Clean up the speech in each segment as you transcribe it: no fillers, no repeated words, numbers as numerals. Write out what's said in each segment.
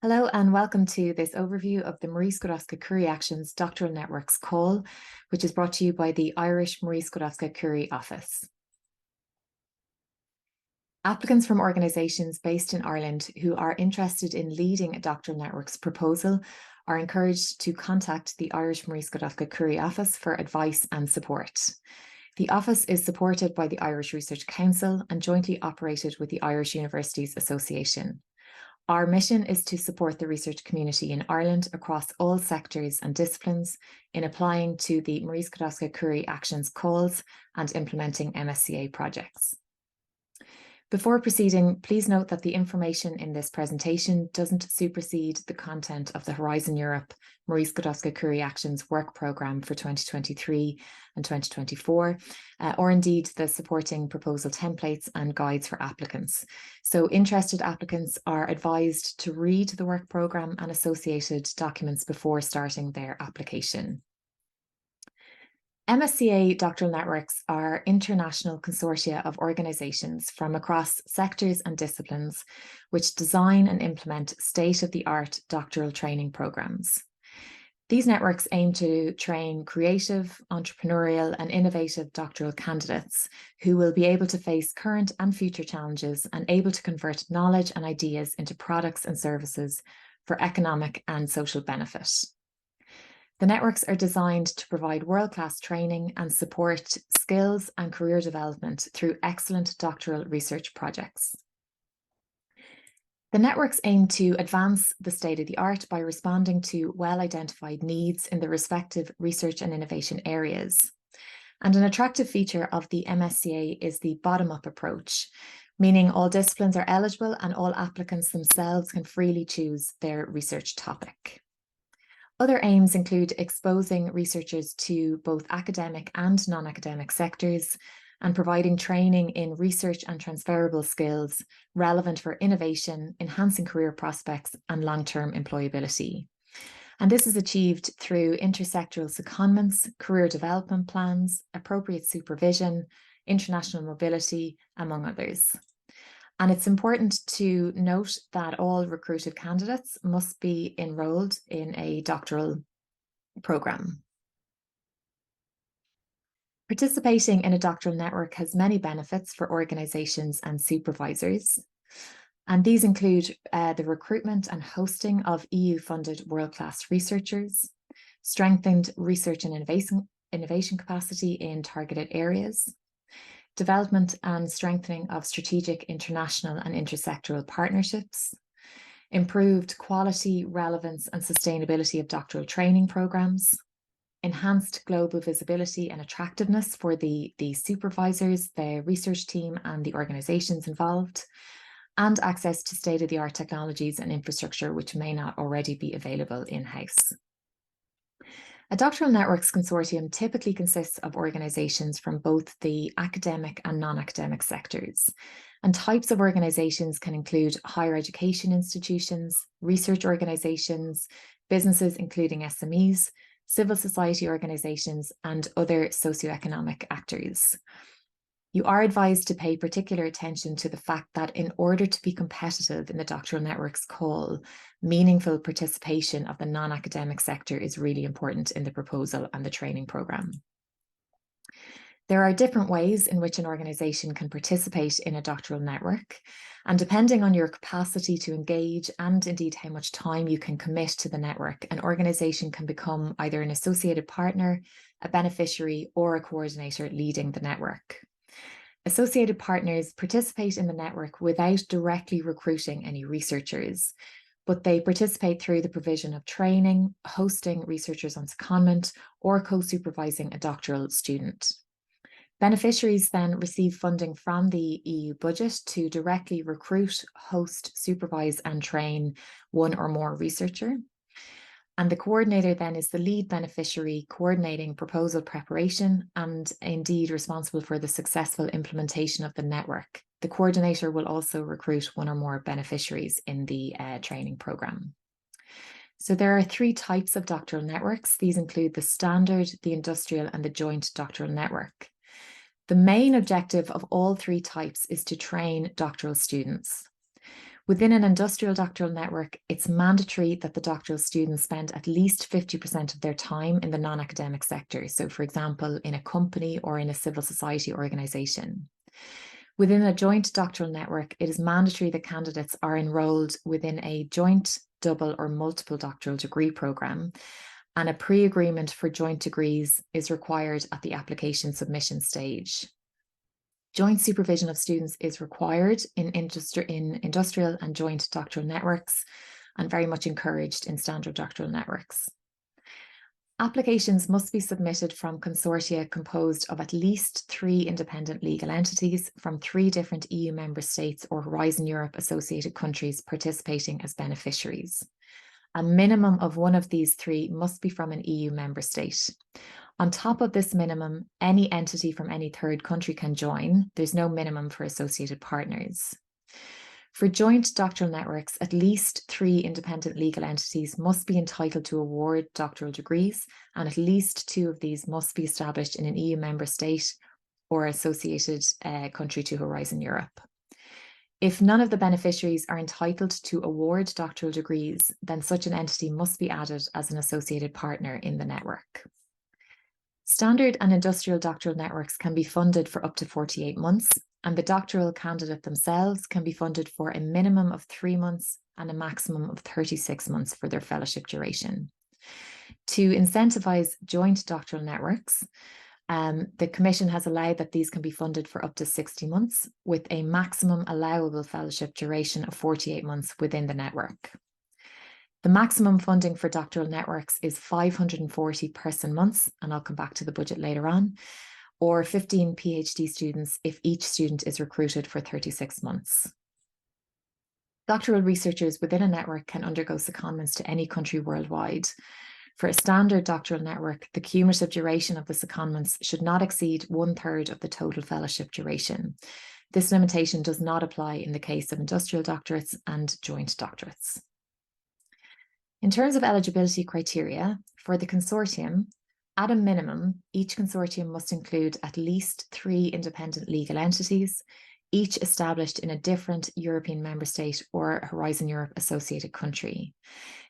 Hello and welcome to this overview of the Marie Skłodowska-Curie Actions Doctoral Networks call, which is brought to you by the Irish Marie Skłodowska-Curie Office. Applicants from organisations based in Ireland who are interested in leading a Doctoral Networks proposal are encouraged to contact the Irish Marie Skłodowska-Curie Office for advice and support. The office is supported by the Irish Research Council and jointly operated with the Irish Universities Association. Our mission is to support the research community in Ireland across all sectors and disciplines in applying to the Marie Skłodowska-Curie Actions calls and implementing MSCA projects. Before proceeding, please note that the information in this presentation doesn't supersede the content of the Horizon Europe Marie Skłodowska-Curie Actions work programme for 2023 and 2024, or indeed the supporting proposal templates and guides for applicants. So interested applicants are advised to read the work programme and associated documents before starting their application. MSCA doctoral networks are international consortia of organisations from across sectors and disciplines which design and implement state-of-the-art doctoral training programmes. These networks aim to train creative, entrepreneurial and innovative doctoral candidates who will be able to face current and future challenges and able to convert knowledge and ideas into products and services for economic and social benefit. The networks are designed to provide world-class training and support skills and career development through excellent doctoral research projects. The networks aim to advance the state-of-the-art by responding to well-identified needs in the respective research and innovation areas. And an attractive feature of the MSCA is the bottom-up approach, meaning all disciplines are eligible and all applicants themselves can freely choose their research topic. Other aims include exposing researchers to both academic and non-academic sectors and providing training in research and transferable skills relevant for innovation, enhancing career prospects and long-term employability. And this is achieved through intersectoral secondments, career development plans, appropriate supervision, international mobility, among others. And it's important to note that all recruited candidates must be enrolled in a doctoral programme. Participating in a doctoral network has many benefits for organisations and supervisors. And these include the recruitment and hosting of EU-funded world-class researchers, strengthened research and innovation capacity in targeted areas, development and strengthening of strategic international and intersectoral partnerships, improved quality, relevance and sustainability of doctoral training programmes, enhanced global visibility and attractiveness for the supervisors, the research team and the organisations involved, and access to state-of-the-art technologies and infrastructure which may not already be available in-house. A doctoral networks consortium typically consists of organisations from both the academic and non-academic sectors. And types of organisations can include higher education institutions, research organisations, businesses including SMEs, civil society organisations, and other socioeconomic actors. You are advised to pay particular attention to the fact that in order to be competitive in the doctoral networks call, meaningful participation of the non-academic sector is really important in the proposal and the training programme. There are different ways in which an organisation can participate in a doctoral network, and depending on your capacity to engage and indeed how much time you can commit to the network, an organisation can become either an associated partner, a beneficiary, or a coordinator leading the network. Associated partners participate in the network without directly recruiting any researchers, but they participate through the provision of training, hosting researchers on secondment, or co-supervising a doctoral student. Beneficiaries then receive funding from the EU budget to directly recruit, host, supervise and train one or more researcher. And the coordinator then is the lead beneficiary, coordinating proposal preparation and indeed responsible for the successful implementation of the network. The coordinator will also recruit one or more beneficiaries in the training programme. So there are three types of doctoral networks. These include the standard, the industrial and the joint doctoral network. The main objective of all three types is to train doctoral students. Within an industrial doctoral network, it's mandatory that the doctoral students spend at least 50% of their time in the non-academic sector. So, for example, in a company or in a civil society organisation. Within a joint doctoral network, it is mandatory that candidates are enrolled within a joint, double or multiple doctoral degree programme, and a pre-agreement for joint degrees is required at the application submission stage. Joint supervision of students is required in industrial and joint doctoral networks and very much encouraged in standard doctoral networks. Applications must be submitted from consortia composed of at least 3 independent legal entities from 3 different EU member states or Horizon Europe associated countries participating as beneficiaries. A minimum of one of these 3 must be from an EU member state. On top of this minimum, any entity from any third country can join. There's no minimum for associated partners. For joint doctoral networks, at least 3 independent legal entities must be entitled to award doctoral degrees, and at least 2 of these must be established in an EU member state or associated country to Horizon Europe. If none of the beneficiaries are entitled to award doctoral degrees, then such an entity must be added as an associated partner in the network. Standard and industrial doctoral networks can be funded for up to 48 months, and the doctoral candidate themselves can be funded for a minimum of 3 months and a maximum of 36 months for their fellowship duration. To incentivise joint doctoral networks, the Commission has allowed that these can be funded for up to 60 months, with a maximum allowable fellowship duration of 48 months within the network. The maximum funding for doctoral networks is 540 person months, and I'll come back to the budget later on, or 15 PhD students if each student is recruited for 36 months. Doctoral researchers within a network can undergo secondments to any country worldwide. For a standard doctoral network, the cumulative duration of the secondments should not exceed 1/3 of the total fellowship duration. This limitation does not apply in the case of industrial doctorates and joint doctorates. In terms of eligibility criteria, for the consortium, at a minimum, each consortium must include at least 3 independent legal entities, each established in a different European member state or Horizon Europe associated country.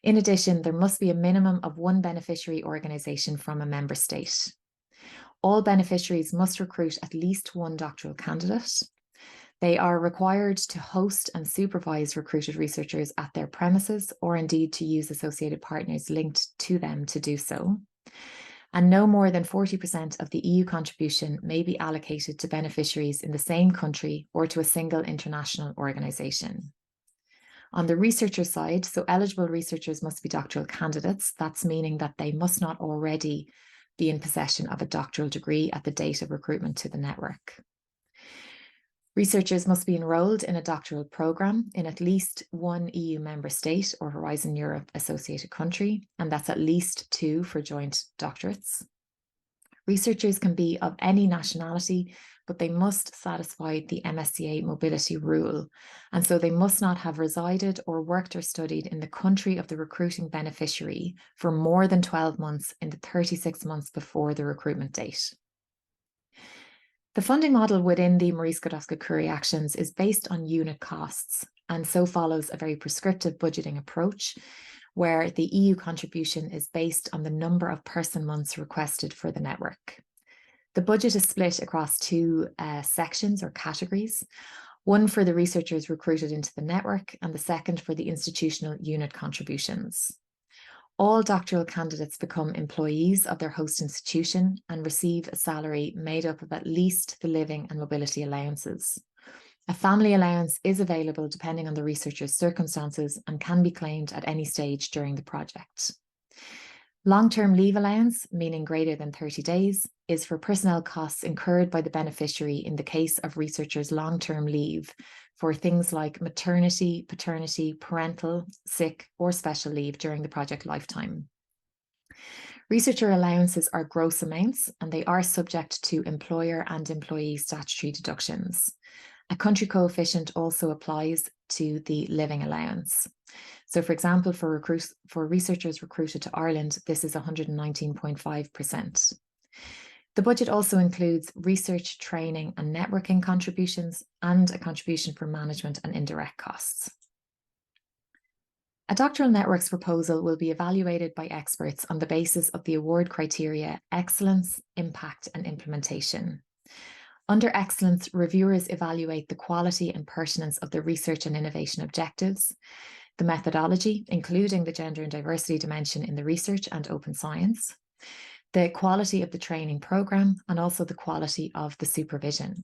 In addition, there must be a minimum of 1 beneficiary organisation from a member state. All beneficiaries must recruit at least 1 doctoral candidate. They are required to host and supervise recruited researchers at their premises, or indeed to use associated partners linked to them to do so. And no more than 40% of the EU contribution may be allocated to beneficiaries in the same country or to a single international organisation. On the researcher side, so eligible researchers must be doctoral candidates. That's meaning that they must not already be in possession of a doctoral degree at the date of recruitment to the network. Researchers must be enrolled in a doctoral programme in at least 1 EU member state or Horizon Europe associated country, and that's at least 2 for joint doctorates. Researchers can be of any nationality, but they must satisfy the MSCA mobility rule, and so they must not have resided or worked or studied in the country of the recruiting beneficiary for more than 12 months in the 36 months before the recruitment date. The funding model within the Marie Skłodowska-Curie actions is based on unit costs, and so follows a very prescriptive budgeting approach, where the EU contribution is based on the number of person months requested for the network. The budget is split across 2 sections or categories, one for the researchers recruited into the network, and the second for the institutional unit contributions. All doctoral candidates become employees of their host institution and receive a salary made up of at least the living and mobility allowances. A family allowance is available depending on the researcher's circumstances and can be claimed at any stage during the project. Long-term leave allowance, meaning greater than 30 days, is for personnel costs incurred by the beneficiary in the case of researchers' long-term leave for things like maternity, paternity, parental, sick, or special leave during the project lifetime. Researcher allowances are gross amounts, and they are subject to employer and employee statutory deductions. A country coefficient also applies to the living allowance. So, for example, for researchers recruited to Ireland, this is 119.5%. The budget also includes research, training and networking contributions and a contribution for management and indirect costs. A Doctoral Networks proposal will be evaluated by experts on the basis of the award criteria excellence, impact, and implementation. Under excellence, reviewers evaluate the quality and pertinence of the research and innovation objectives, the methodology, including the gender and diversity dimension in the research and open science, the quality of the training programme, and also the quality of the supervision.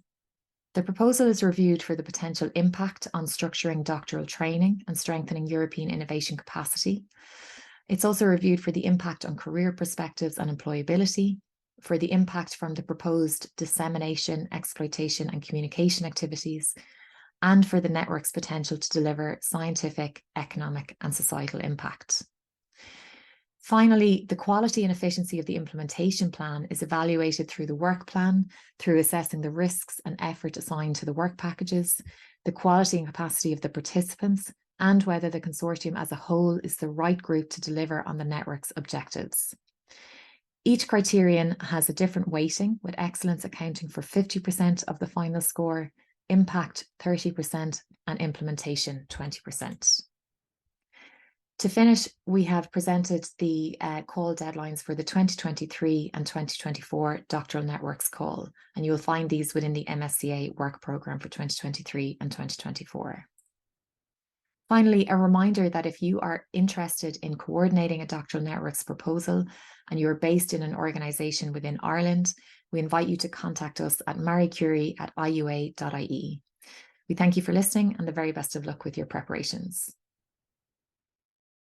The proposal is reviewed for the potential impact on structuring doctoral training and strengthening European innovation capacity. It's also reviewed for the impact on career perspectives and employability, for the impact from the proposed dissemination, exploitation, and communication activities, and for the network's potential to deliver scientific, economic, and societal impact. Finally, the quality and efficiency of the implementation plan is evaluated through the work plan, through assessing the risks and effort assigned to the work packages, the quality and capacity of the participants, and whether the consortium as a whole is the right group to deliver on the network's objectives. Each criterion has a different weighting, with excellence accounting for 50% of the final score, impact 30%, and implementation 20%. To finish, we have presented the call deadlines for the 2023 and 2024 Doctoral Networks call, and you will find these within the MSCA work programme for 2023 and 2024. Finally, a reminder that if you are interested in coordinating a Doctoral Networks proposal and you are based in an organisation within Ireland, we invite you to contact us at mariecurie@iua.ie. We thank you for listening and the very best of luck with your preparations.